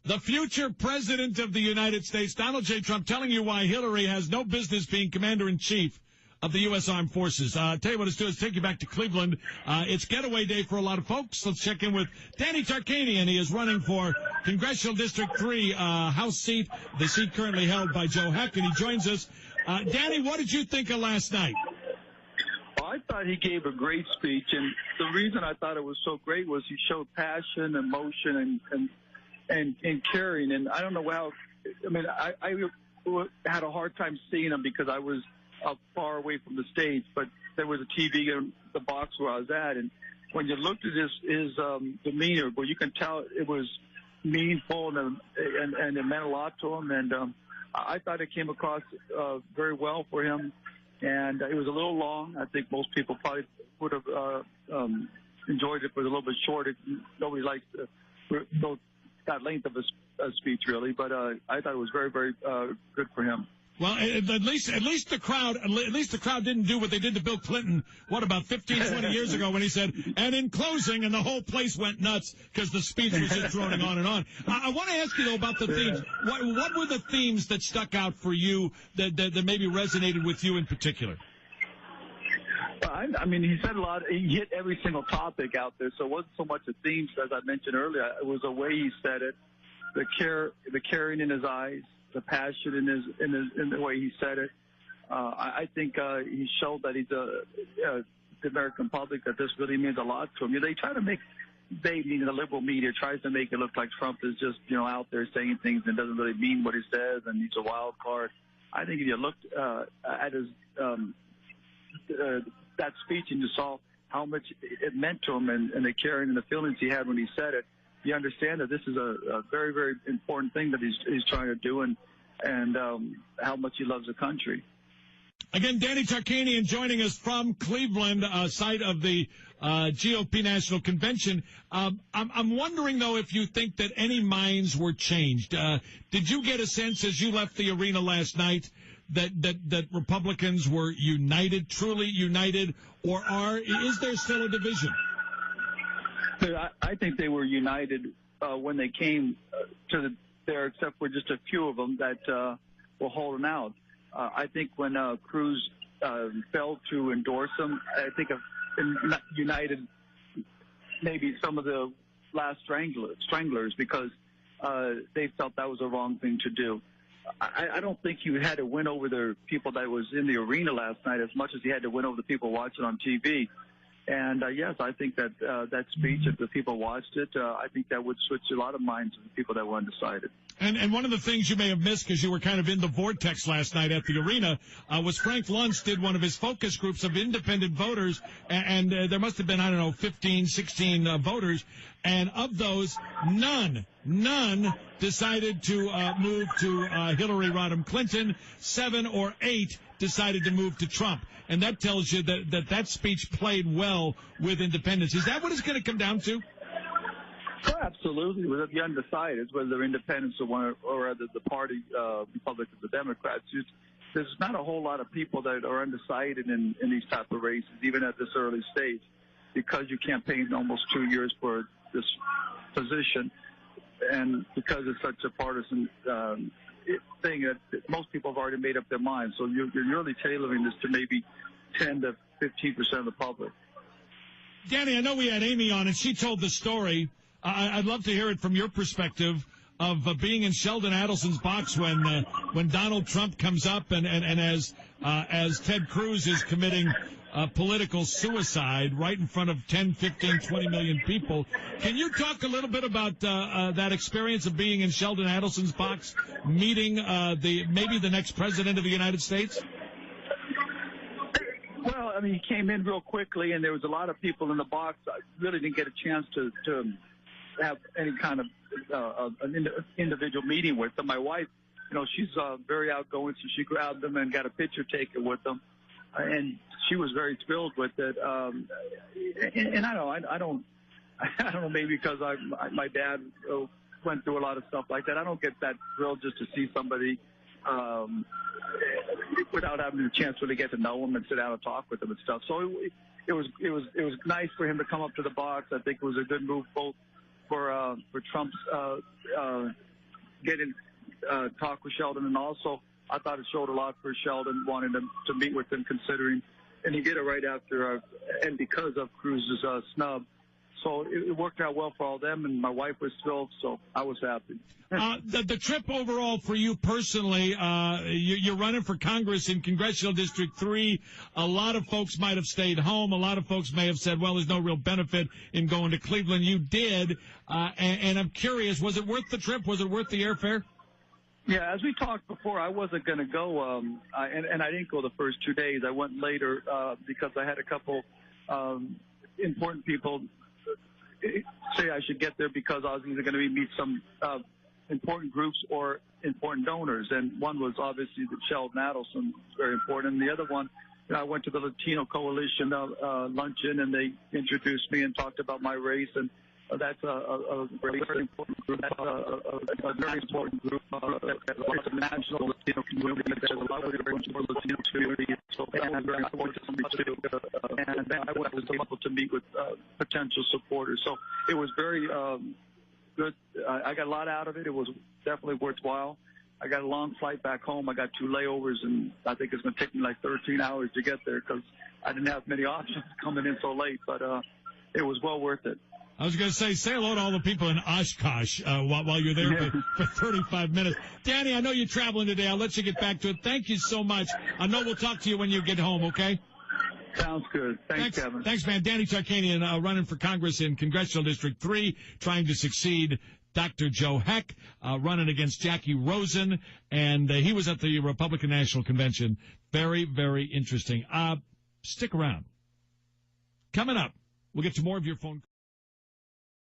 The future president of the United States, Donald J. Trump, telling you why Hillary has no business being commander-in-chief of the U.S. Armed Forces. Tell you what let's do is take you back to Cleveland. It's getaway day for a lot of folks. Let's check in with Danny Tarkanian. He is running for Congressional District 3 House seat, the seat currently held by Joe Heck, and he joins us. Danny, what did you think of last night? Well, I thought he gave a great speech, and the reason I thought it was so great was he showed passion, emotion, and caring. And I don't know how. I mean, I had a hard time seeing him because I was up far away from the stage, but there was a TV in the box where I was at, and when you looked at his demeanor, well, you can tell it was meaningful and it meant a lot to him. And I thought it came across very well for him. And it was a little long. I think most people probably would have enjoyed it, but a little bit short. Nobody likes that length of a speech, really. But I thought it was very, very good for him. Well, at least the crowd didn't do what they did to Bill Clinton, about 15, 20 years ago when he said, and in closing, and the whole place went nuts because the speech was just droning on and on. I want to ask you, though, about the themes. What were the themes that stuck out for you that maybe resonated with you in particular? I mean, he said a lot. He hit every single topic out there, so it wasn't so much the themes, as I mentioned earlier. It was the way he said it, the caring in his eyes, the passion in the way he said it. I think he showed that he's the American public, that this really means a lot to him. They try to meaning the liberal media, tries to make it look like Trump is just, out there saying things and doesn't really mean what he says, and he's a wild card. I think if you looked at his that speech and you saw how much it meant to him and the caring and the feelings he had when he said it, you understand that this is a very, very important thing that he's trying to do, and how much he loves the country. Again, Danny Tarkanian joining us from Cleveland, site of the GOP National Convention. I'm wondering, though, if you think that any minds were changed. Did you get a sense as you left the arena last night that Republicans were united, truly united, or is there still a division? I think they were united when they came there, except for just a few of them that were holding out. I think when Cruz failed to endorse him, I think united maybe some of the last stranglers because they felt that was the wrong thing to do. I don't think you had to win over the people that was in the arena last night as much as you had to win over the people watching on TV. And, yes, I think that that speech, if the people watched it, I think that would switch a lot of minds of the people that were undecided. And one of the things you may have missed because you were kind of in the vortex last night at the arena was Frank Luntz did one of his focus groups of independent voters, and there must have been, 15, 16 voters. And of those, none decided to move to Hillary Rodham Clinton. 7 or 8 decided to move to Trump. And that tells you that speech played well with independents. Is that what it's going to come down to? Oh, absolutely. With the undecided, whether they're independents or whether the party, Republicans or Democrats, there's not a whole lot of people that are undecided in these type of races, even at this early stage, because you campaigned almost 2 years for this position, and because it's such a partisan thing that most people have already made up their minds. So you're really tailoring this to maybe 10 to 15% of the public. Danny, I know we had Amy on, and she told the story. I'd love to hear it from your perspective of being in Sheldon Adelson's box when Donald Trump comes up and as Ted Cruz is committing political suicide right in front of 10, 15, 20 million people. Can you talk a little bit about that experience of being in Sheldon Adelson's box, meeting maybe the next president of the United States? Well, I mean, he came in real quickly, and there was a lot of people in the box. I really didn't get a chance to have any kind of an individual meeting with them. My wife, she's very outgoing, so she grabbed them and got a picture taken with them, and she was very thrilled with it. And I don't know, maybe because my dad went through a lot of stuff like that. I don't get that thrilled just to see somebody without having a chance to really get to know him and sit down and talk with him and stuff. So it was nice for him to come up to the box. I think it was a good move both for Trump's get in, talk with Sheldon, and also I thought it showed a lot for Sheldon wanting to meet with him, considering, and he did it right after, and because of Cruz's snub. So it worked out well for all them, and my wife was thrilled, so I was happy. The trip overall for you personally, you're running for Congress in Congressional District 3. A lot of folks might have stayed home. A lot of folks may have said, well, there's no real benefit in going to Cleveland. You did, and I'm curious, was it worth the trip? Was it worth the airfare? Yeah, as we talked before, I wasn't going to go, and I didn't go the first 2 days. I went later because I had a couple important people say I should get there because I was either going to meet some important groups or important donors. And one was obviously the Sheldon Adelson, very important. And the other one, I went to the Latino Coalition luncheon, and they introduced me and talked about my race. And that's a very, very important group. That's a very important group. That's a national Latino community. There's a lot of Latino community. So that was very important to me too. And then I was able to meet with potential supporters. So it was very good. I got a lot out of it. It was definitely worthwhile. I got a long flight back home. I got 2 layovers, and I think it's going to take me like 13 hours to get there because I didn't have many options coming in so late. But it was well worth it. I was going to say hello to all the people in Oshkosh while you're there for 35 minutes. Danny, I know you're traveling today. I'll let you get back to it. Thank you so much. I know we'll talk to you when you get home, okay? Sounds good. Thanks, Kevin. Thanks, man. Danny Tarkanian running for Congress in Congressional District 3, trying to succeed Dr. Joe Heck, running against Jackie Rosen, and he was at the Republican National Convention. Very, very interesting. Stick around. Coming up, we'll get to more of your phone calls.